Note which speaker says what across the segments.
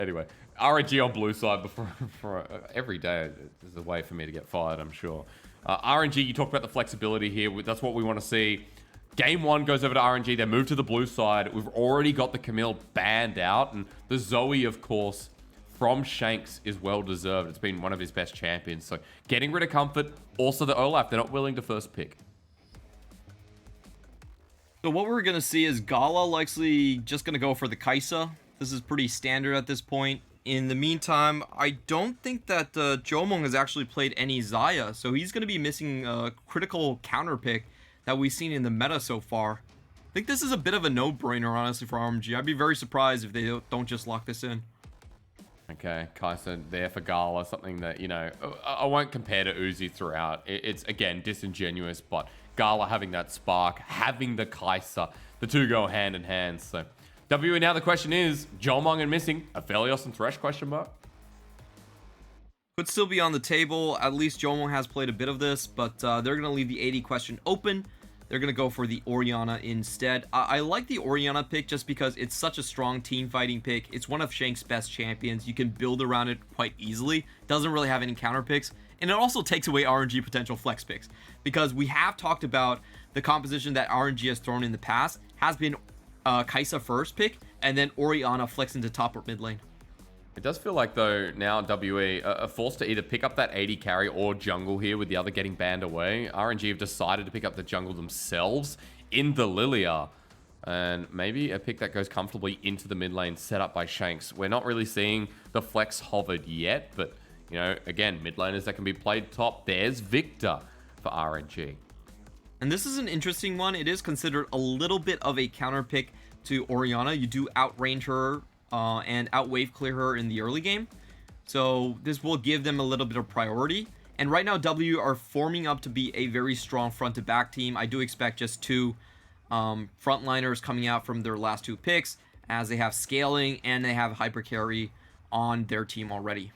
Speaker 1: Anyway, RNG on blue side for every day is a way for me to get fired, I'm sure. RNG, you talked about the flexibility here. That's what we want to see. Game 1 goes over to RNG. They move to the blue side. We've already got the Camille banned out. And the Zoe, of course, from Shanks is well-deserved. It's been one of his best champions. So getting rid of Comfort. Also the Olaf. They're not willing to first pick.
Speaker 2: So what we're going to see is Gala likely just going to go for the Kaisa. This is pretty standard at this point. In the meantime, I don't think that Jiumeng has actually played any Xayah, so he's going to be missing a critical counter pick that we've seen in the meta so far. I think this is a bit of a no-brainer, honestly, for RNG. I'd be very surprised if they don't just lock this in.
Speaker 1: Okay, Kaisa there for Gala, something that, you know, I won't compare to Uzi throughout. It's, again, disingenuous, but Gala having that spark, having the Kaisa, the two go hand in hand, so... WE, now the question is, Jiumeng and missing, Aphelios and Thresh, question mark?
Speaker 2: Could still be on the table. At least Jiumeng has played a bit of this, but they're going to leave the 80 question open. They're going to go for the Orianna instead. I like the Orianna pick just because it's such a strong team fighting pick. It's one of Shanks' best champions. You can build around it quite easily. Doesn't really have any counter picks. And it also takes away RNG potential flex picks. Because we have talked about the composition that RNG has thrown in the past has been Kaisa first pick, and then Orianna flex into top or mid lane.
Speaker 1: It does feel like, though, now WE are forced to either pick up that 80 carry or jungle here with the other getting banned away. RNG have decided to pick up the jungle themselves in the Lilia. And maybe a pick that goes comfortably into the mid lane set up by Shanks. We're not really seeing the flex hovered yet, but, you know, again, mid laners that can be played top. There's Victor for RNG.
Speaker 2: And this is an interesting one. It is considered a little bit of a counter pick to Orianna. You do outrange her and outwave clear her in the early game. So this will give them a little bit of priority. And right now, W are forming up to be a very strong front to back team. I do expect just two frontliners coming out from their last two picks, as they have scaling and they have hyper carry on their team already.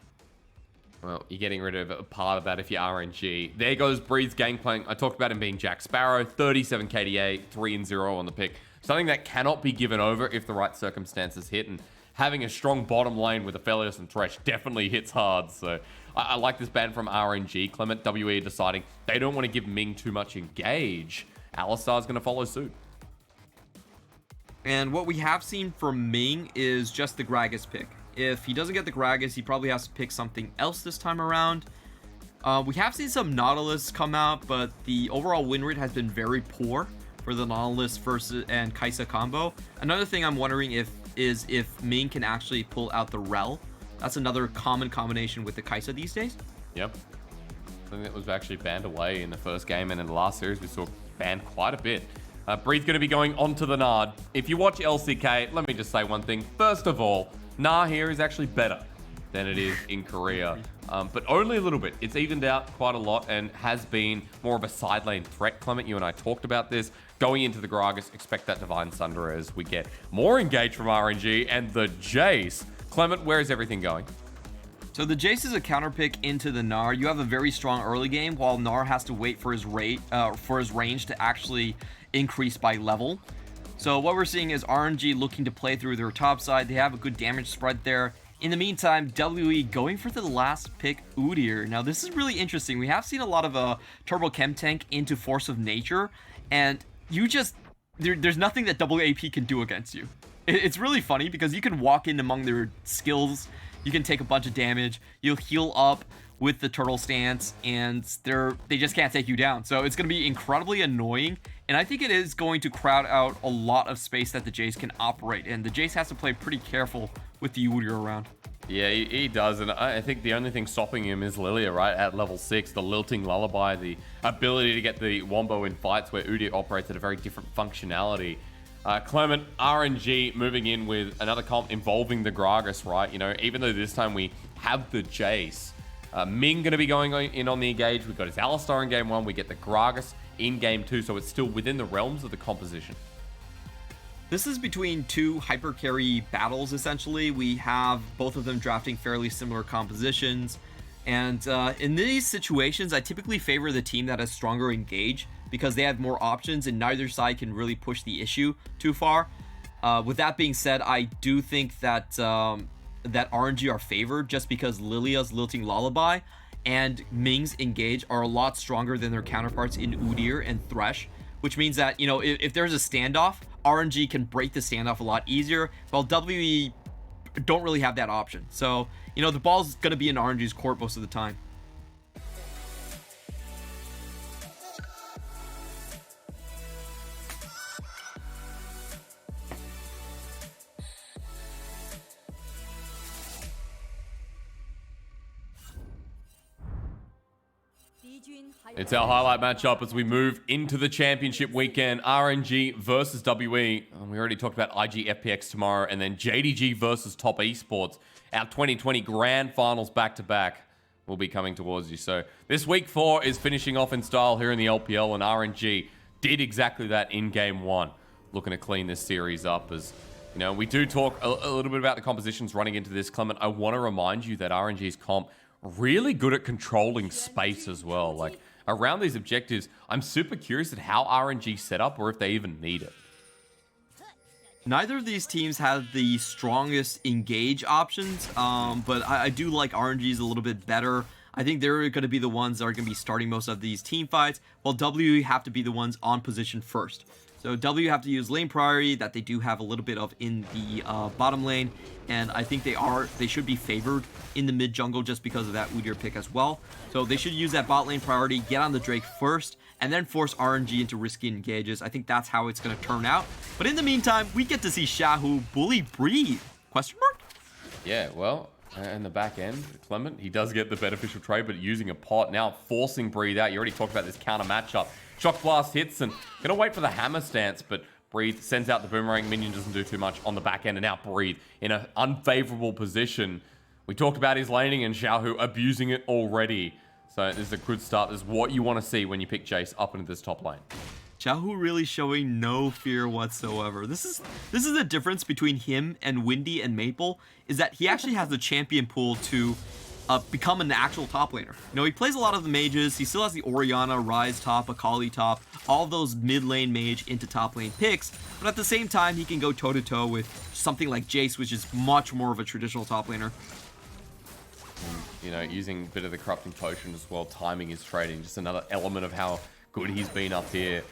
Speaker 1: Well, you're getting rid of a part of that if you're RNG. There goes Breeze's gangplank. I talked about him being Jack Sparrow, 37 KDA, 3-0 on the pick. Something that cannot be given over if the right circumstances hit. And having a strong bottom lane with Aphelios and Thresh definitely hits hard. So I like this ban from RNG. Clement, WE deciding they don't want to give Ming too much engage. Alistar's going to follow suit.
Speaker 2: And what we have seen from Ming is just the Gragas pick. If he doesn't get the Gragas, he probably has to pick something else this time around. We have seen some Nautilus come out, but the overall win rate has been very poor for the Nautilus versus and Kaisa combo. Another thing I'm wondering is if Ming can actually pull out the Rel. That's another common combination with the Kaisa these days.
Speaker 1: Yep. I think that was actually banned away in the first game, and in the last series we saw banned quite a bit. Breathe going to be going onto the Nard. If you watch LCK, let me just say one thing. First of all, Nah here is actually better than it is in Korea, but only a little bit. It's evened out quite a lot and has been more of a side lane threat. Clement, you and I talked about this. Going into the Gragas, expect that Divine Sunder as we get more engaged from RNG and the Jayce. Clement, where is everything going?
Speaker 2: So the Jayce is a counter pick into the Gnar. You have a very strong early game, while Gnar has to wait for his range to actually increase by level. So what we're seeing is RNG looking to play through their top side. They have a good damage spread there. In the meantime, WE going for the last pick, Udyr. Now this is really interesting. We have seen a lot of Turbo Chem Tank into Force of Nature, and you just there's nothing that WAP can do against you. It's really funny because you can walk in among their skills, you can take a bunch of damage, you'll heal up with the turtle stance, and they just can't take you down. So it's going to be incredibly annoying, and I think it is going to crowd out a lot of space that the Jayce can operate in. The Jayce has to play pretty careful with the Udyr around.
Speaker 1: Yeah, he does, and I think the only thing stopping him is Lilia, right? At level 6, the Lilting Lullaby, the ability to get the Wombo in fights where Udyr operates at a very different functionality. Clement, RNG moving in with another comp involving the Gragas, right? You know, even though this time we have the Jayce, Ming going to be going in on the engage. We've got his Alistar in game 1. We get the Gragas in game 2, so it's still within the realms of the composition.
Speaker 2: This is between two hyper carry battles, essentially. We have both of them drafting fairly similar compositions. And in these situations, I typically favor the team that has stronger engage because they have more options and neither side can really push the issue too far. With that being said, I do think that that RNG are favored just because Lilia's Lilting Lullaby and Ming's Engage are a lot stronger than their counterparts in Udyr and Thresh, which means that, you know, if there's a standoff, RNG can break the standoff a lot easier, while WE don't really have that option. So, you know, the ball's going to be in RNG's court most of the time.
Speaker 1: It's our highlight matchup as we move into the championship weekend. RNG versus WE. We already talked about IG FPX tomorrow, and then JDG versus Top Esports. Our 2020 Grand Finals back-to-back will be coming towards you. So this week 4 is finishing off in style here in the LPL, and RNG did exactly that in Game 1. Looking to clean this series up as, you know, we do talk a little bit about the compositions running into this, Clement. I want to remind you that RNG's comp really good at controlling space as well. Like, around these objectives, I'm super curious at how RNG set up or if they even need it.
Speaker 2: Neither of these teams have the strongest engage options, but I do like RNG's a little bit better. I think they're going to be the ones that are going to be starting most of these team fights, while W have to be the ones on position first. So W have to use lane priority that they do have a little bit of in the bottom lane, and I think they should be favored in the mid jungle just because of that Udyr pick as well. So they should use that bot lane priority, get on the Drake first, and then force RNG into risky engages. I think that's how it's going to turn out. But in the meantime, we get to see Xiaohu bully Breathe? Question mark?
Speaker 1: Yeah, well, in the back end, Clement, he does get the beneficial trade, but using a pot now, forcing Breathe out. You already talked about this counter matchup. Shock Blast hits and gonna wait for the hammer stance, but Breathe sends out the boomerang. Minion doesn't do too much on the back end, and now Breathe in an unfavorable position. We talked about his laning and Xiaohu abusing it already. So this is a good start. This is what you want to see when you pick Jayce up into this top lane.
Speaker 2: Xiaohu really showing no fear whatsoever. This is the difference between him and Windy and Maple, is that he actually has the champion pool to become an actual top laner. You know, he plays a lot of the mages. He still has the Orianna, Ryze top, Akali top, all those mid lane mage into top lane picks. But at the same time, he can go toe to toe with something like Jayce, which is much more of a traditional top laner.
Speaker 1: You know, using a bit of the corrupting potion as well, timing his trading, just another element of how good he's been up here.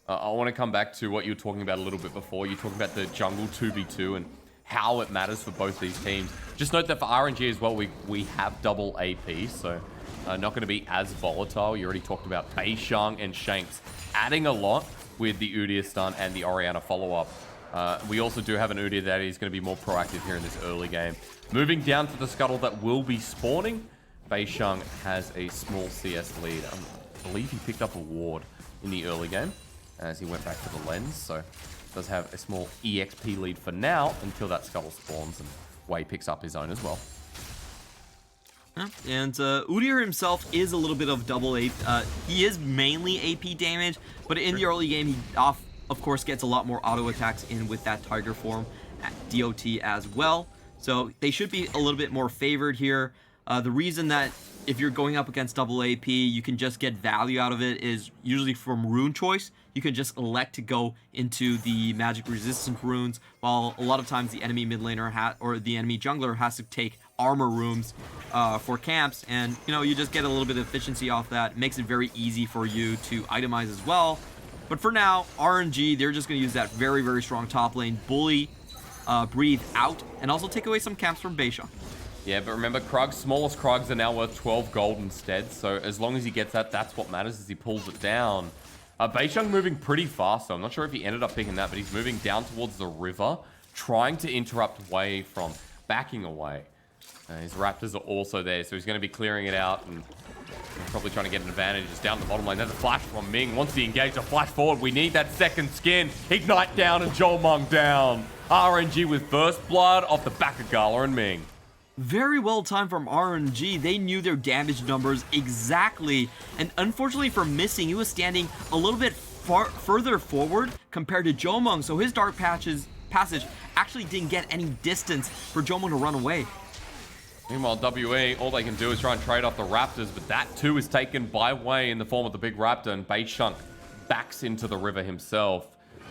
Speaker 1: I want to come back to what you were talking about a little bit before. You're talking about the jungle 2v2 and how it matters for both these teams. Just note that for RNG as well, we have double AP, so not going to be as volatile. You already talked about Beishang and Shanks adding a lot with the Udyr stun and the Orianna follow-up. We also do have an Udyr that is going to be more proactive here in this early game. Moving down to the scuttle that will be spawning, Beishang has a small CS lead. I believe he picked up a ward in the early game as he went back to the lens, so does have a small EXP lead for now until that scuttle spawns and Wei picks up his own as well.
Speaker 2: And Udyr himself is a little bit of double AP. He is mainly AP damage, but in the early game, he of course gets a lot more auto attacks in with that Tiger form at DOT as well. So they should be a little bit more favored here. The reason that if you're going up against double AP, you can just get value out of it is usually from rune choice. You can just elect to go into the magic resistant runes, while a lot of times the enemy mid laner or the enemy jungler has to take armor rooms for camps, and you know, you just get a little bit of efficiency off that. It makes it very easy for you to itemize as well. But for now, RNG, they're just going to use that very, very strong top lane, bully Breathe out, and also take away some camps from Beishang.
Speaker 1: Yeah, but remember, Krug's smallest Krugs are now worth 12 gold instead, so as long as he gets that, that's what matters as he pulls it down. Beishang moving pretty fast, so I'm not sure if he ended up picking that, but he's moving down towards the river, trying to interrupt Wei from backing away. His Raptors are also there, so he's going to be clearing it out and probably trying to get an advantage. Just down the bottom lane. There's a flash from Ming. Once he engages a flash forward, we need that second skin. Ignite down and Jiumeng down. RNG with first blood off the back of Gala and Ming.
Speaker 2: Very well timed from RNG. They knew their damage numbers exactly, and unfortunately for Missing, he was standing a little bit further forward compared to Jiumeng, so his dark passage actually didn't get any distance for Jiumeng to run away.
Speaker 1: Meanwhile, WE, all they can do is try and trade off the Raptors, but that too is taken by Wei in the form of the big Raptor, and Beishang backs into the river himself.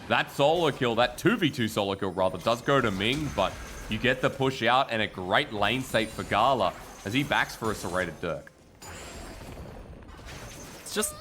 Speaker 1: That solo kill, that 2v2 solo kill rather, does go to Ming, but You get the push out and a great lane state for Gala as he backs for a serrated Dirk.
Speaker 2: It's just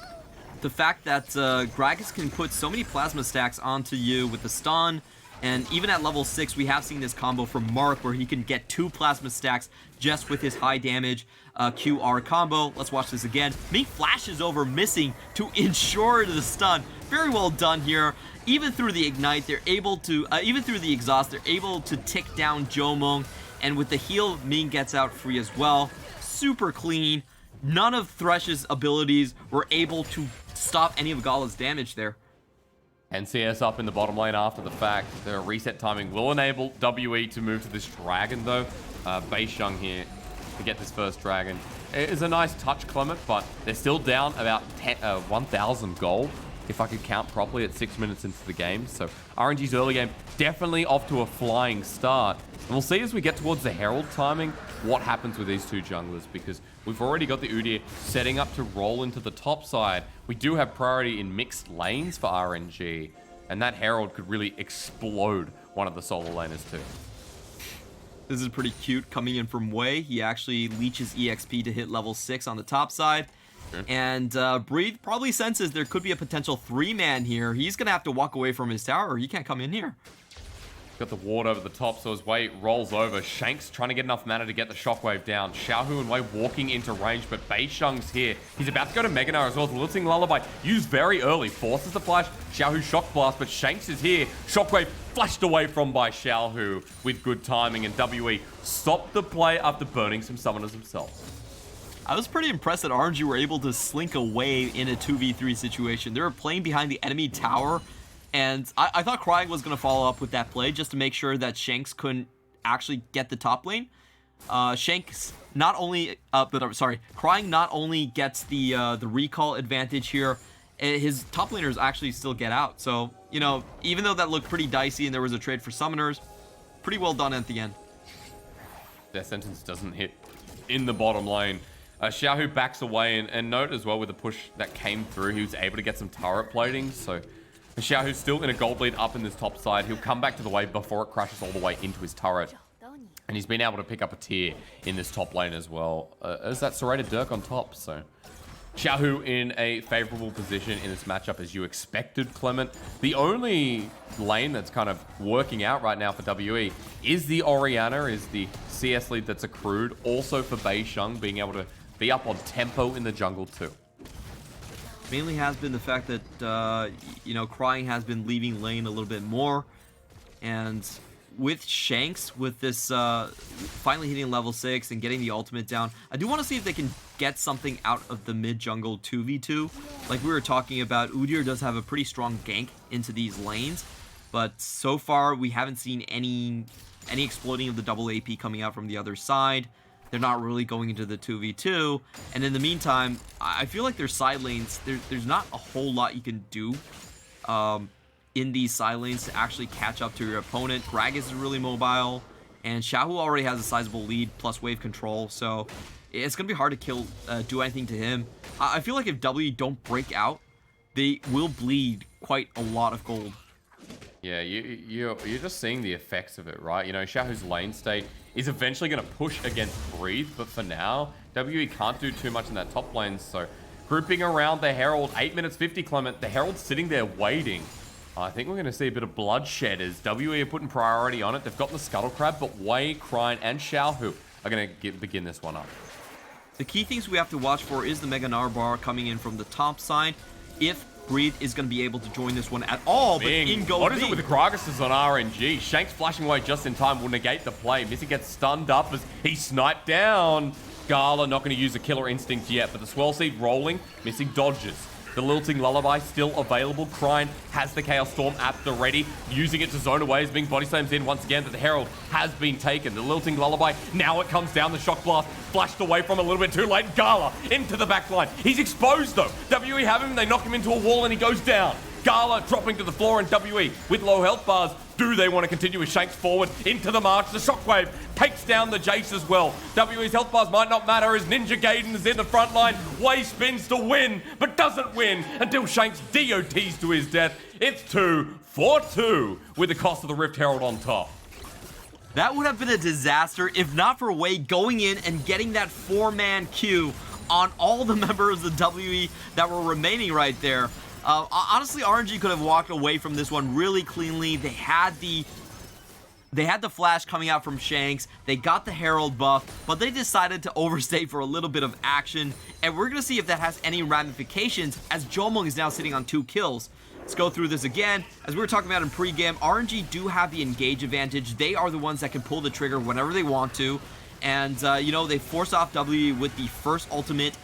Speaker 2: the fact that Gragas can put so many plasma stacks onto you with the stun, and even at level 6, we have seen this combo from Mark where he can get 2 plasma stacks just with his high damage QR combo. Let's watch this again. Ming flashes over, missing to ensure the stun. Very well done here. Even through the ignite, they're able to, even through the exhaust, they're able to tick down Jiumeng, and with the heal, Ming gets out free as well. Super clean. None of Thresh's abilities were able to stop any of Gala's damage there.
Speaker 1: NCS up in the bottom lane after the fact. The reset timing will enable WE to move to this dragon though. Beishang here to get this first dragon. It is a nice touch, Clement, but they're still down about 1,000 gold, if I could count properly, at 6 minutes into the game. So RNG's early game definitely off to a flying start. And we'll see as we get towards the Herald timing what happens with these two junglers, because we've already got the Udyr setting up to roll into the top side. We do have priority in mixed lanes for RNG, and that Herald could really explode one of the solo laners too.
Speaker 2: This is pretty cute coming in from Wei. He actually leeches EXP to hit level 6 on the top side. Sure. And Breathe probably senses there could be a potential 3-man here. He's going to have to walk away from his tower. He can't come in here.
Speaker 1: Got the ward over the top, so as Wei rolls over, Shanks trying to get enough mana to get the shockwave down. Xiaohu and Wei walking into range, but Beishang's here. He's about to go to Mega Gnar as well. The Lilting Lullaby used very early, forces the flash. Xiaohu shock blast, but Shanks is here. Shockwave flashed away from by Xiaohu with good timing, and WE stopped the play after burning some summoners themselves.
Speaker 2: I was pretty impressed that RNG were able to slink away in a 2v3 situation. They were playing behind the enemy tower, and I thought Cryin was going to follow up with that play just to make sure that Shanks couldn't actually get the top lane. Shanks not only, Cryin not only gets the recall advantage here, his top laners actually still get out. So, you know, even though that looked pretty dicey and there was a trade for summoners, pretty well done at the end.
Speaker 1: Their sentence doesn't hit in the bottom lane. Xiaohu backs away, and note as well with the push that came through, he was able to get some turret plating. So Xiaohu's still in a gold lead up in this top side. He'll come back to the wave before it crashes all the way into his turret. And he's been able to pick up a tier in this top lane as well. As that serrated Dirk on top, so Xiaohu in a favorable position in this matchup as you expected, Clement. The only lane that's kind of working out right now for WE is the Orianna, is the CS lead that's accrued. Also for Beishang being able to be up on tempo in the jungle too.
Speaker 2: Mainly has been the fact that, you know, Cryin has been leaving lane a little bit more. And with Shanks, with this finally hitting level 6 and getting the ultimate down, I do want to see if they can get something out of the mid-jungle 2v2. Like we were talking about, Udyr does have a pretty strong gank into these lanes, but so far we haven't seen any exploding of the double AP coming out from the other side. They're not really going into the 2v2, and in the meantime, I feel like their side lanes, there's not a whole lot you can do in these side lanes to actually catch up to your opponent. Gragas is really mobile, and Xiaohu already has a sizable lead plus wave control, so it's going to be hard to do anything to him. I feel like if W don't break out, they will bleed quite a lot of gold.
Speaker 1: Yeah, you're just seeing the effects of it, right? You know, Xiaohu's lane state is eventually going to push against Breathe, but for now, WE can't do too much in that top lane, so grouping around the Herald, 8 minutes 50, Clement. The Herald's sitting there waiting. I think we're going to see a bit of bloodshed as WE are putting priority on it. They've got the Scuttle Crab, but Wei, Cryin, and Xiaohu are going to begin this one up.
Speaker 2: The key things we have to watch for is the Mega Gnar bar coming in from the top side. If Breathe is going to be able to join this one at all, but in goes
Speaker 1: What is it with the Gragas on RNG? Shanks flashing away just in time will negate the play. Missy gets stunned up as he sniped down. Gala not going to use a killer instinct yet, but the Swell Seed rolling. Missy dodges. The Lilting Lullaby still available. Cryin has the Chaos Storm at the ready, using it to zone away as Ming body slams in once again, but the Herald has been taken. The Lilting Lullaby, now it comes down, the Shock Blast, flashed away from a little bit too late. Gala into the back line. He's exposed though. WE have him, they knock him into a wall and he goes down. Gala dropping to the floor, and WE with low health bars. Do they want to continue with Shanks forward into the march? The Shockwave takes down the Jayce as well. WE's health bars might not matter as Ninja Gaiden is in the front line. Wei spins to win, but doesn't win until Shanks DOTs to his death. It's 2-4-2 with the cost of the Rift Herald on top.
Speaker 2: That would have been a disaster if not for Wei going in and getting that 4-man Q on all the members of WE that were remaining right there. Honestly, RNG could have walked away from this one really cleanly. They had the flash coming out from Shanks. They got the Herald buff, but they decided to overstay for a little bit of action. And we're going to see if that has any ramifications as Jiumeng is now sitting on 2 kills. Let's go through this again. As we were talking about in pregame, RNG do have the engage advantage. They are the ones that can pull the trigger whenever they want to. And, you know, they force off W with the first ultimate.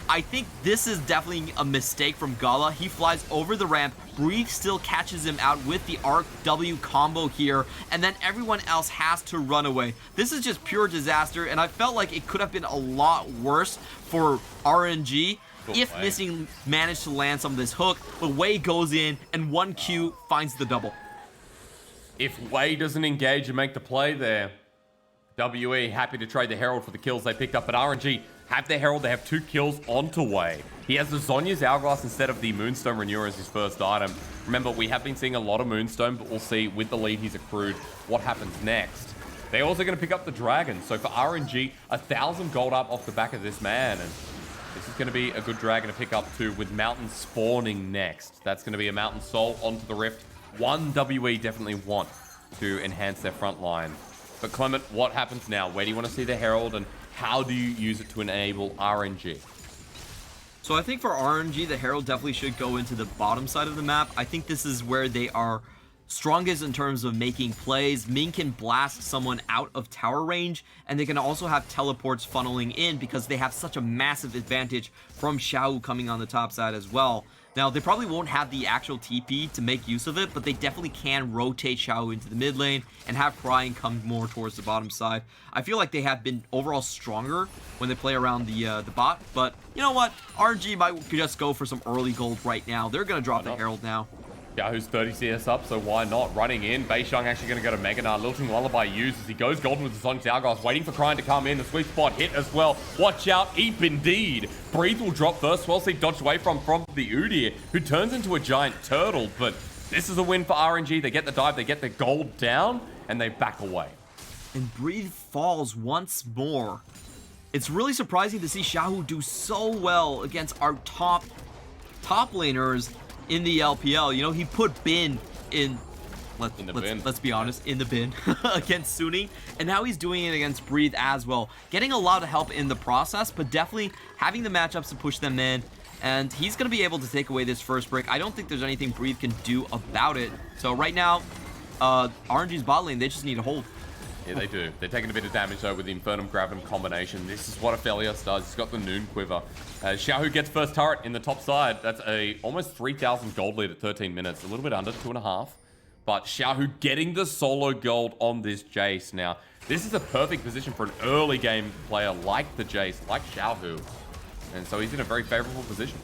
Speaker 2: I think this is definitely a mistake from Gala. He flies over the ramp. Breathe still catches him out with the Arc W combo here. And then everyone else has to run away. This is just pure disaster. And I felt like it could have been a lot worse for RNG. If Missing managed to land some of this hook, but Wei goes in and 1Q finds the double.
Speaker 1: If Wei doesn't engage and make the play there, WE happy to trade the Herald for the kills they picked up, but RNG have the Herald. They have 2 kills onto Wei. He has the Zhonya's Hourglass instead of the Moonstone Renewer as his first item. Remember, we have been seeing a lot of Moonstone, but we'll see with the lead he's accrued what happens next. They're also going to pick up the Dragon, so for RNG, 1,000 gold up off the back of this man, and this is going to be a good Dragon to pick up too, with Mountain spawning next. That's going to be a Mountain Soul onto the Rift. One WE definitely want to enhance their front line. But Clement, what happens now? Where do you want to see the Herald, and how do you use it to enable RNG?
Speaker 2: So I think for RNG, the Herald definitely should go into the bottom side of the map. I think this is where they are strongest in terms of making plays. Ming can blast someone out of tower range, and they can also have teleports funneling in because they have such a massive advantage from Xiaohu coming on the top side as well. Now, they probably won't have the actual TP to make use of it, but they definitely can rotate Xiaohu into the mid lane and have Cryin come more towards the bottom side. I feel like they have been overall stronger when they play around the bot, but you know what? RNG might just go for some early gold right now. They're going to drop the Herald now.
Speaker 1: Xiaohu's 30 CS up, so why not? Running in, Beishang actually going to go to Mega Nard. Lilting Lullaby used as he goes golden with the Sonic Hourglass, waiting for Cryin to come in. The sweet spot hit as well. Watch out, Eep indeed. Breathe will drop first. Well, see, dodged away from the Udyr, who turns into a giant turtle. But this is a win for RNG. They get the dive, they get the gold down, and they back away.
Speaker 2: And Breathe falls once more. It's really surprising to see Xiaohu do so well against our top laners in the LPL. You know, he put Bin in, let's be honest, in the bin against Suning, and now he's doing it against Breathe as well. Getting a lot of help in the process, but definitely having the matchups to push them in, and he's going to be able to take away this first break. I don't think there's anything Breathe can do about it. So right now, RNG's bot lane, they just need to hold.
Speaker 1: Yeah, they do. They're taking a bit of damage, though, with the Infernum Gravitum combination. This is what Aphelios does. He's got the Noon Quiver. Xiaohu gets first turret in the top side. That's a almost 3,000 gold lead at 13 minutes. A little bit under, 2.5. But Xiaohu getting the solo gold on this Jayce. Now, this is a perfect position for an early game player like the Jayce, like Xiaohu. And so he's in a very favorable position.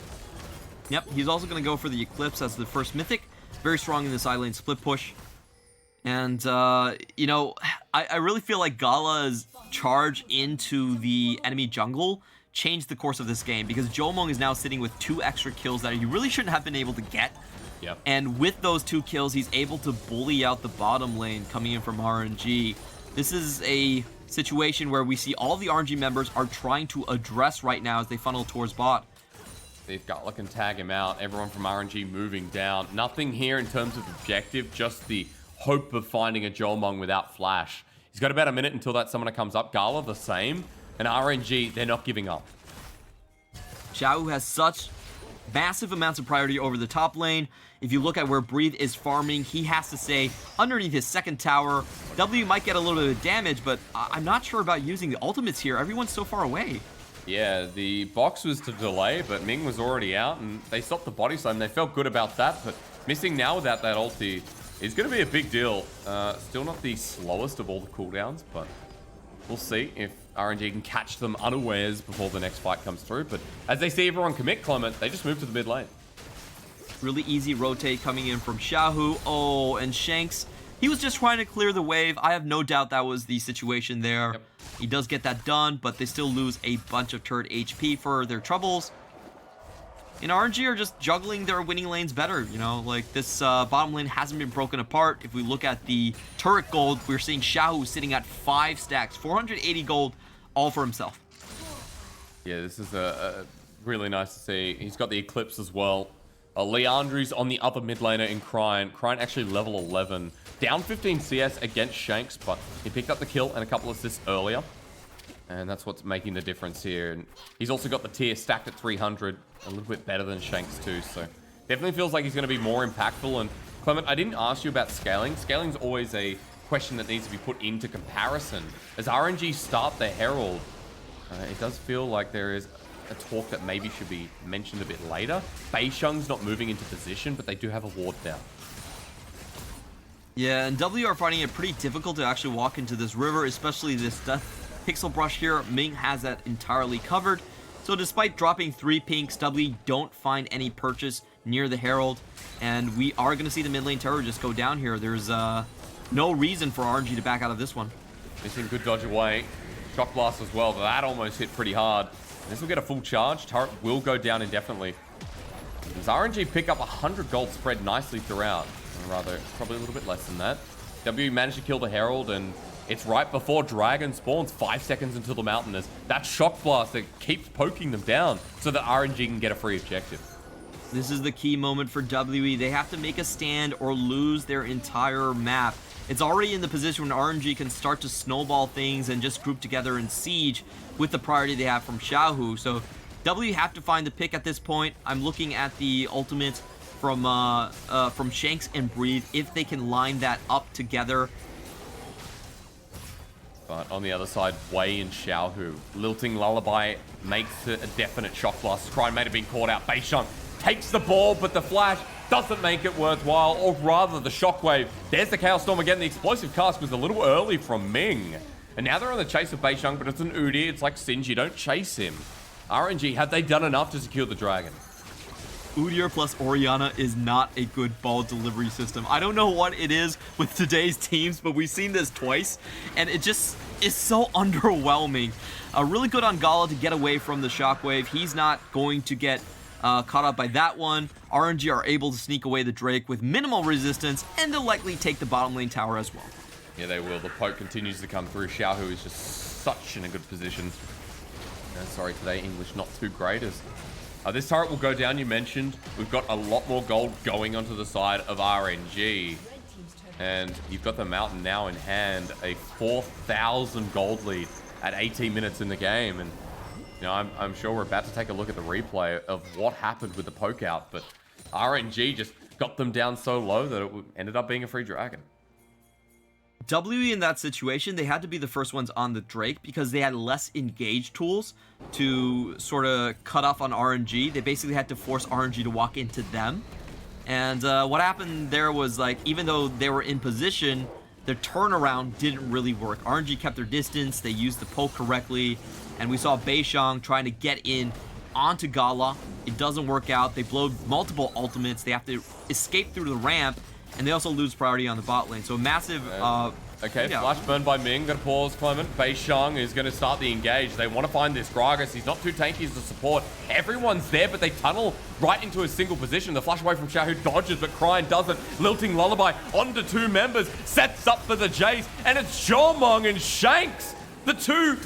Speaker 2: Yep, he's also going to go for the Eclipse as the first Mythic. Very strong in the side lane split push. And, you know, I really feel like Gala's charge into the enemy jungle changed the course of this game, because Jiumeng is now sitting with 2 extra kills that he really shouldn't have been able to get.
Speaker 1: Yep.
Speaker 2: And with those 2 kills, he's able to bully out the bottom lane coming in from RNG. This is a situation where we see all the RNG members are trying to address right now as they funnel towards bot.
Speaker 1: If Gala can tag him out, everyone from RNG moving down. Nothing here in terms of objective, just the hope of finding a Jiumeng without flash. He's got about a minute until that summoner comes up. Gala the same, and RNG, they're not giving up.
Speaker 2: Xiaohu has such massive amounts of priority over the top lane. If you look at where Breathe is farming, he has to stay underneath his second tower. W might get a little bit of damage, but I'm not sure about using the ultimates here. Everyone's so far away.
Speaker 1: Yeah, the box was to delay, but Ming was already out, and they stopped the body slam. They felt good about that, but missing now without that ulti is going to be a big deal. Still not the slowest of all the cooldowns, but we'll see if RNG can catch them unawares before the next fight comes through. But as they see everyone commit, Clement, they just move to the mid lane.
Speaker 2: Really easy rotate coming in from Xiaohu. Oh, and Shanks, he was just trying to clear the wave. I have no doubt that was the situation there. Yep. He does get that done, but they still lose a bunch of turret HP for their troubles. And RNG are just juggling their winning lanes better, you know, like this bottom lane hasn't been broken apart. If we look at the turret gold, we're seeing Xiaohu sitting at 5 stacks, 480 gold, all for himself.
Speaker 1: Yeah, this is really nice to see. He's got the Eclipse as well. Leandri's on the other mid laner in Cryin. Cryin actually level 11. Down 15 CS against Shanks, but he picked up the kill and a couple assists earlier. And that's what's making the difference here. And he's also got the tier stacked at 300. A little bit better than Shanks too. So definitely feels like he's going to be more impactful. And Clement, I didn't ask you about scaling. Scaling's always a question that needs to be put into comparison. As RNG start the Herald, it does feel like there is a talk that maybe should be mentioned a bit later. Beishang's not moving into position, but they do have a ward down.
Speaker 2: Yeah, and W are finding it pretty difficult to actually walk into this river, especially this Death Pixel Brush here. Ming has that entirely covered. So despite dropping 3 pinks, W don't find any purchase near the Herald. And we are going to see the mid lane terror just go down here. There's no reason for RNG to back out of this one.
Speaker 1: Missing good dodge away. Shock Blast as well, but that almost hit pretty hard. This will get a full charge. Turret will go down indefinitely. Does RNG pick up 100 gold spread nicely throughout? Or rather, probably a little bit less than that. W managed to kill the Herald, and it's right before Dragon spawns, 5 seconds until the mountain is. That Shock Blast that keeps poking them down so that RNG can get a free objective.
Speaker 2: This is the key moment for WE. They have to make a stand or lose their entire map. It's already in the position when RNG can start to snowball things and just group together in siege with the priority they have from Xiaohu. So W have to find the pick at this point. I'm looking at the ultimate from Shanks and Breathe, if they can line that up together.
Speaker 1: But on the other side, Wei and Xiaohu. Lilting Lullaby makes it a definite shock blast. Cryin may have been caught out. Beishang takes the ball, but the flash doesn't make it worthwhile, or rather the shockwave. There's the Chaos Storm again. The explosive cast was a little early from Ming. And now they're on the chase of Beishang, but it's an Udyr. It's like Singe, you don't chase him. RNG, have they done enough to secure the dragon?
Speaker 2: Udyr plus Orianna is not a good ball delivery system. I don't know what it is with today's teams, but we've seen this twice, and it just is so underwhelming. Really good on Gala to get away from the shockwave. He's not going to get caught up by that one. RNG are able to sneak away the Drake with minimal resistance, and they'll likely take the bottom lane tower as well.
Speaker 1: Yeah, they will. The poke continues to come through. Xiaohu is just such in a good position. Sorry, today English not too great. As this turret will go down, you mentioned. We've got a lot more gold going onto the side of RNG. And you've got the mountain now in hand. A 4,000 gold lead at 18 minutes in the game. And you know, I'm sure we're about to take a look at the replay of what happened with the poke out. But RNG just got them down so low that it ended up being a free dragon.
Speaker 2: W in that situation, they had to be the first ones on the Drake because they had less engage tools to sort of cut off on RNG. They basically had to force RNG to walk into them. And what happened there was, like, even though they were in position, their turnaround didn't really work. RNG kept their distance, they used the poke correctly, and we saw Beishang trying to get in onto Gala. It doesn't work out. They blow multiple ultimates. They have to escape through the ramp, and they also lose priority on the bot lane. So massive...
Speaker 1: Okay,
Speaker 2: yeah.
Speaker 1: Flash burn by Ming. Gonna pause, Clement. Beishang is gonna start the engage. They want to find this Gragas. He's not too tanky as a support. Everyone's there, but they tunnel right into a single position. The flash away from Xiaohu dodges, but Cryin doesn't. Lilting Lullaby onto 2 members. Sets up for the Jayce, and it's Jiumeng and Shanks. The 2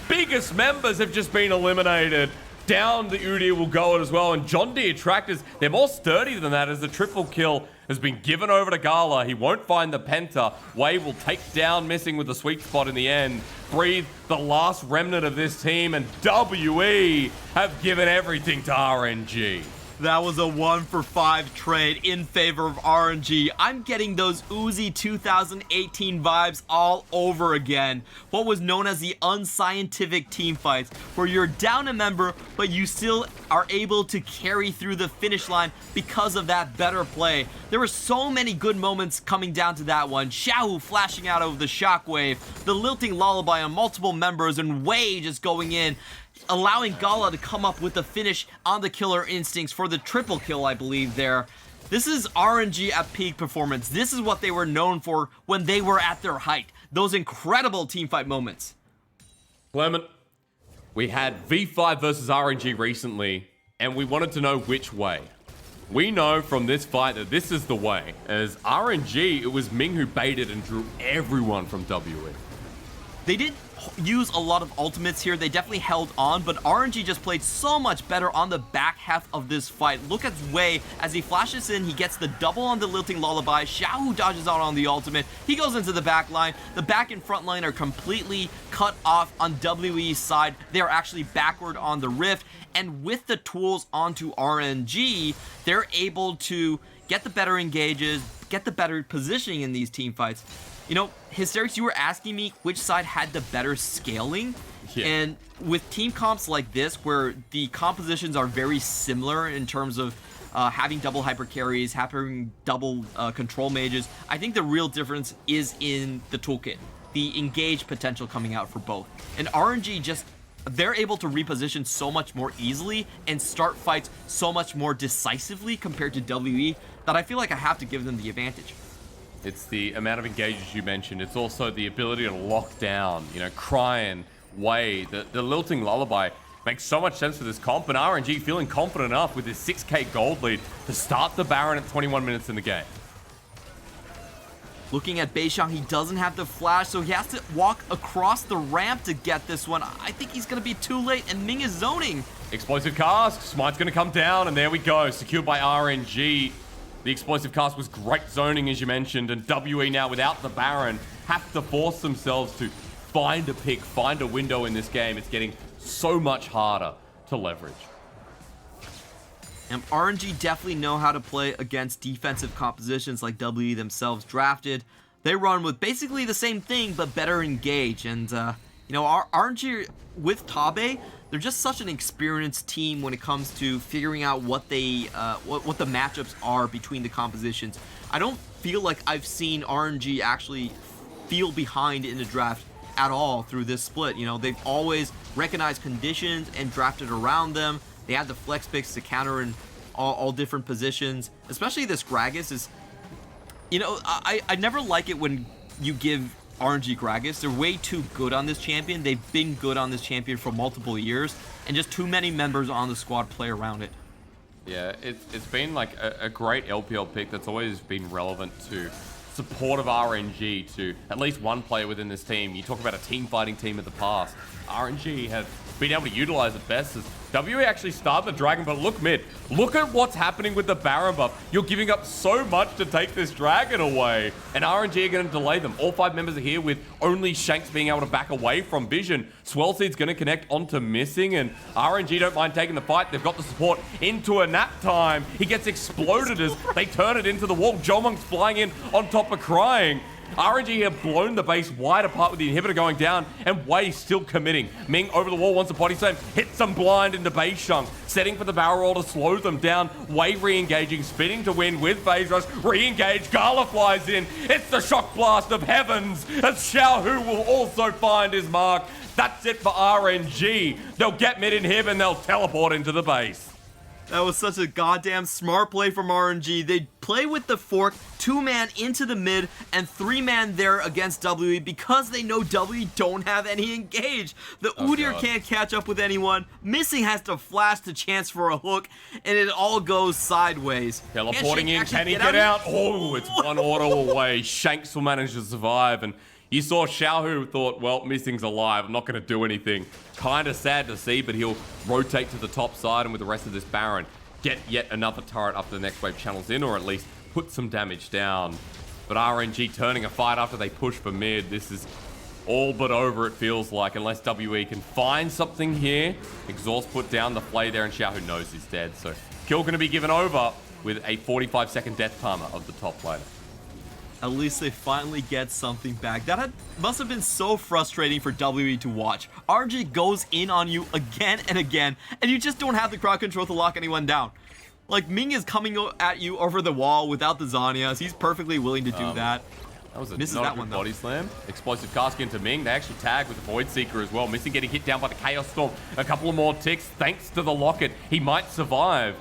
Speaker 1: biggest members have just been eliminated. Down the Udyr will go as well, and John Deere Tractors, they're more sturdy than that as the triple kill has been given over to Gala. He won't find the Penta. Wei will take down Missing with the sweet spot in the end. Breathe, the last remnant of this team, and WE have given everything to RNG.
Speaker 2: That was a 1-for-5 trade in favor of RNG. I'm getting those Uzi 2018 vibes all over again. What was known as the unscientific team fights, where you're down a member, but you still are able to carry through the finish line because of that better play. There were so many good moments coming down to that one. Xiaohu flashing out of the shockwave, the Lilting Lullaby on multiple members, and Wei just going in, allowing Gala to come up with the finish on the Killer Instincts for the triple kill, I believe, there. This is RNG at peak performance. This is what they were known for when they were at their height. Those incredible teamfight moments.
Speaker 1: Clement, we had V5 versus RNG recently, and we wanted to know which way. We know from this fight that this is the way. As RNG, it was Ming who baited and drew everyone from WE.
Speaker 2: They did use a lot of ultimates here. They definitely held on, but RNG just played so much better on the back half of this fight. Look at Wei as he flashes in. He gets the double on the Lilting Lullaby. Xiaohu dodges out on the ultimate. He goes into the back line. The back and front line are completely cut off on WE's side. They are actually backward on the Rift. And with the tools onto RNG, they're able to get the better engages, get the better positioning in these team fights. You know, Hysterics, you were asking me which side had the better scaling. Yeah. And with team comps like this, where the compositions are very similar in terms of having double hyper carries, having double control mages, I think the real difference is in the toolkit, the engage potential coming out for both. And RNG just, they're able to reposition so much more easily and start fights so much more decisively compared to WE that I feel like I have to give them the advantage.
Speaker 1: It's the amount of engages you mentioned. It's also the ability to lock down, you know, Cryin, Wei, the Lilting Lullaby makes so much sense for this comp, and RNG feeling confident enough with his 6k gold lead to start the Baron at 21 minutes in the game.
Speaker 2: Looking at Beishang, he doesn't have the flash, so he has to walk across the ramp to get this one. I think he's going to be too late, and Ming is zoning.
Speaker 1: Explosive cast, Smite's going to come down, and there we go, secured by RNG. The explosive cast was great zoning, as you mentioned, and WE now, without the Baron, have to force themselves to find a pick, find a window in this game. It's getting so much harder to leverage.
Speaker 2: And RNG definitely know how to play against defensive compositions like WE themselves drafted. They run with basically the same thing, but better engage. And, you know, RNG with Tabe, they're just such an experienced team when it comes to figuring out what they, what the matchups are between the compositions. I don't feel like I've seen RNG actually feel behind in the draft at all through this split. You know, they've always recognized conditions and drafted around them. They had the flex picks to counter in all different positions. Especially this Gragas is, you know, I never like it when you give RNG Gragas. They're way too good on this champion. They've been good on this champion for multiple years, and just too many members on the squad play around it.
Speaker 1: Yeah, it's been like a great LPL pick that's always been relevant to support of RNG to at least one player within this team. You talk about a team fighting team of the past. RNG have been able to utilize it best as WE actually started the Dragon, but look mid. Look at what's happening with the Baron buff. You're giving up so much to take this Dragon away, and RNG are going to delay them. All 5 members are here with only Shanks being able to back away from Vision. Swellseed's going to connect onto Missing, and RNG don't mind taking the fight. They've got the support into a nap time. He gets exploded as they turn it into the wall. Jiumeng's flying in on top of Cryin. RNG have blown the base wide apart with the inhibitor going down, and Wei still committing. Ming over the wall, wants a body slam, hits some blind into Beishang, setting for the barrel roll to slow them down. Wei re-engaging, spinning to win with phase rush, re-engage, Gala flies in. It's the shock blast of heavens, as Xiaohu will also find his mark. That's it for RNG. They'll get mid inhib and they'll teleport into the base.
Speaker 2: That was such a goddamn smart play from RNG. They play with the fork, 2-man into the mid, and 3-man there against WE because they know WE don't have any engage. The Udyr can't catch up with anyone. Missing has to flash the chance for a hook, and it all goes sideways.
Speaker 1: Teleporting in, can he get out? Oh, it's one auto away. Shanks will manage to survive, and you saw Xiaohu thought, well, Missing's alive. I'm not going to do anything. Kind of sad to see, but he'll rotate to the top side and with the rest of this Baron, get yet another turret up the next wave channels in, or at least put some damage down. But RNG turning a fight after they push for mid. This is all but over, it feels like, unless WE can find something here. Exhaust put down the play there, and Xiaohu knows he's dead. So kill going to be given over with a 45-second death timer of the top laner.
Speaker 2: At least they finally get something back. That must have been so frustrating for WE to watch. RNG goes in on you again and again, and you just don't have the crowd control to lock anyone down. Like, Ming is coming at you over the wall without the Zhonya's. He's perfectly willing to do that.
Speaker 1: That was not a good body slam. Explosive cast into Ming. They actually tag with the Void Seeker as well. Missing getting hit down by the Chaos Storm. A couple of more ticks thanks to the Locket. He might survive.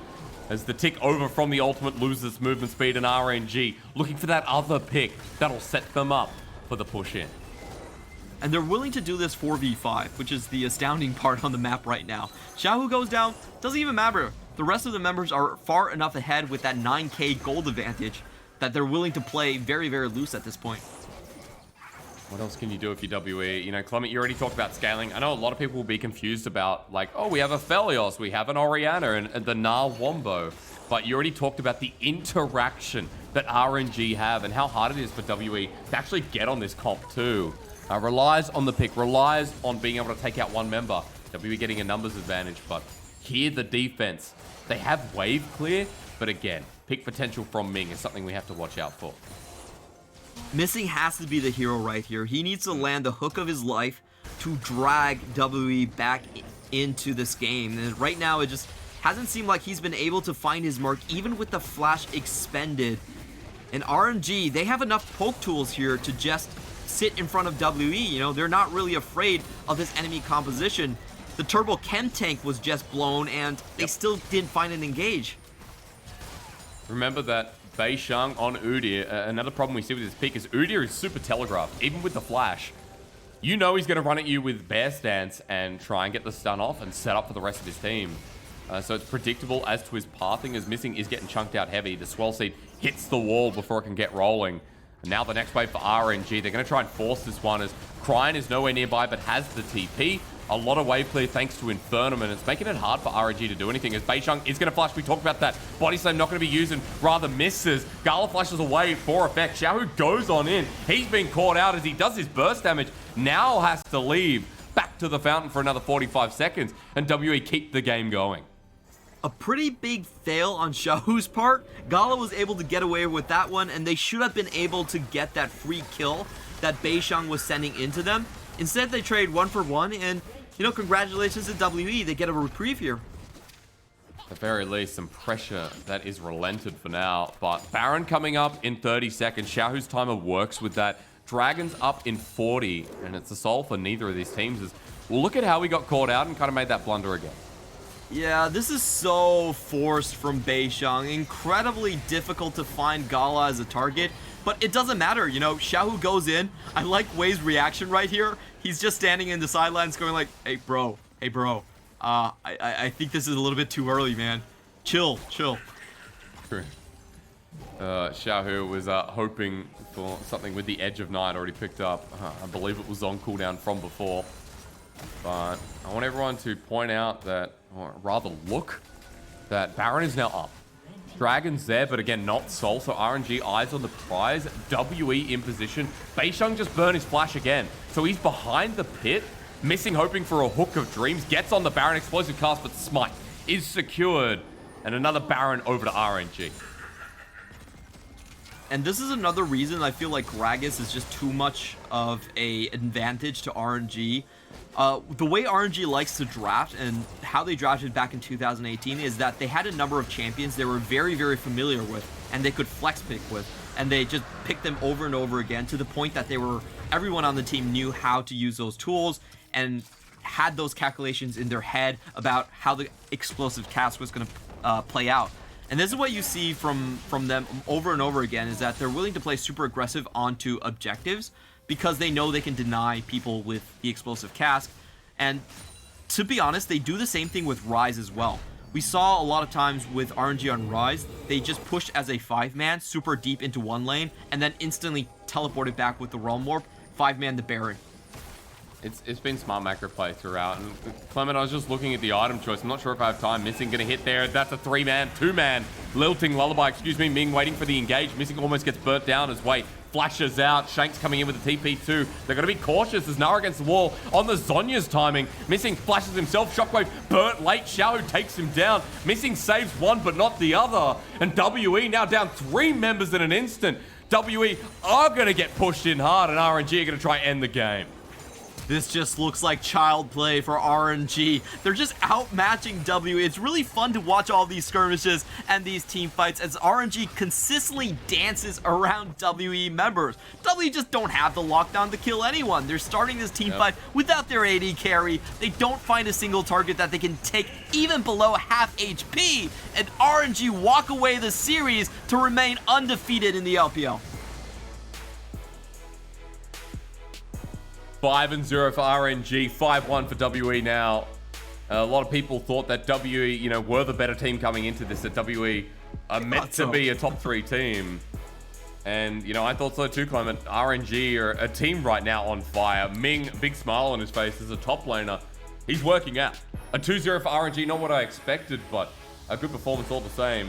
Speaker 1: As the tick over from the ultimate loses movement speed, and RNG looking for that other pick that'll set them up for the push in.
Speaker 2: And they're willing to do this 4v5, which is the astounding part on the map right now. Xiaohu goes down, doesn't even matter. the rest of the members are far enough ahead with that 9k gold advantage that they're willing to play very, very loose at this point.
Speaker 1: What else can you do if you're WE? You know, Clement, you already talked about scaling. I know a lot of people will be confused about, like, oh, we have a Felios, we have an Orianna, and the Gnar Wombo. But you already talked about the interaction that RNG have and how hard it is for WE to actually get on this comp too. Relies on the pick, relies on being able to take out one member. WE getting a numbers advantage, but here the defense. They have wave clear, but again, pick potential from Ming is something we have to watch out for.
Speaker 2: Missing has to be the hero right here. He needs to land the hook of his life to drag WE back into this game. And right now, it just hasn't seemed like he's been able to find his mark, even with the flash expended. And RNG, they have enough poke tools here to just sit in front of WE. You know, they're not really afraid of this enemy composition. The turbo chem tank was just blown, and they still didn't find an engage.
Speaker 1: Remember that Beishang on Udyr, another problem we see with his pick is Udyr is super telegraphed, even with the flash. You know he's going to run at you with bear stance and try and get the stun off and set up for the rest of his team. So it's predictable as to his pathing, as Missing is getting chunked out heavy. The Swell Seed hits the wall before it can get rolling. And now the next wave for RNG, they're going to try and force this one as Cryin is nowhere nearby but has the TP. A lot of wave clear thanks to Infernum, and it's making it hard for RNG to do anything as Beishang is going to flash. We talked about that. Body Slam not going to be used and rather misses. Gala flashes away for effect. Xiaohu goes on in. He's been caught out as he does his burst damage. Now has to leave back to the fountain for another 45 seconds, and WE keep the game going.
Speaker 2: A pretty big fail on Xiaohu's part. Gala was able to get away with that one, and they should have been able to get that free kill that Beishang was sending into them. Instead, they trade 1-for-1, and, you know, congratulations to WE. They get a reprieve here.
Speaker 1: At the very least, some pressure that is relented for now. But Baron coming up in 30 seconds. Xiaohu's timer works with that. Dragon's up in 40, and it's a solve for neither of these teams. As well, look at how we got caught out and kind of made that blunder again.
Speaker 2: Yeah, this is so forced from Beishang. Incredibly difficult to find Gala as a target, but it doesn't matter, you know, Xiaohu goes in. I like Wei's reaction right here. He's just standing in the sidelines going like, hey bro, I think this is a little bit too early, man. Chill.
Speaker 1: True. Xiaohu was hoping for something with the Edge of Night already picked up. I believe it was on cooldown from before. But I want everyone to point out that, or rather look, that Baron is now up. Dragon's there, but again, not Soul, so RNG eyes on the prize. WE in position. Beishang just burned his flash again. So he's behind the pit, Missing hoping for a Hook of Dreams. Gets on the Baron, explosive cast, but Smite is secured. And another Baron over to RNG.
Speaker 2: And this is another reason I feel like Gragas is just too much of an advantage to RNG. The way RNG likes to draft and how they drafted back in 2018 is that they had a number of champions they were very, very familiar with and they could flex pick with. And they just picked them over and over again to the point that everyone on the team knew how to use those tools and had those calculations in their head about how the explosive cast was going to play out. And this is what you see from them over and over again, is that they're willing to play super aggressive onto objectives because they know they can deny people with the explosive cask. And to be honest, they do the same thing with Rise as well. We saw a lot of times with RNG on Rise, they just pushed as a 5-man super deep into one lane and then instantly teleported back with the Realm Warp, 5-man the Baron.
Speaker 1: It's been smart macro play throughout. And Clement, I was just looking at the item choice. I'm not sure if I have time. Missing gonna hit there. That's a 3-man, 2-man. Lilting Lullaby, excuse me. Ming waiting for the engage. Missing almost gets burnt down as Wait flashes out. Shanks coming in with the TP2. They're gonna be cautious as Nara against the wall on the Zhonya's timing. Missing flashes himself. Shockwave burnt late. Xiaohu takes him down. Missing saves one but not the other. And WE now down 3 members in an instant. WE are gonna get pushed in hard and RNG are gonna try and end the game.
Speaker 2: This just looks like child play for RNG. They're just outmatching WE. It's really fun to watch all these skirmishes and these team fights as RNG consistently dances around WE members. WE just don't have the lockdown to kill anyone. They're starting this team fight without their AD carry. They don't find a single target that they can take even below half HP. And RNG walk away the series to remain undefeated in the LPL. 5-0
Speaker 1: for RNG, 5-1 for WE now. A lot of people thought that WE, you know, were the better team coming into this, that WE are meant to be a top 3 team. And, you know, I thought so too, Clement. RNG are a team right now on fire. Ming, big smile on his face as a top laner. He's working out. A 2-0 for RNG, not what I expected, but a good performance all the same.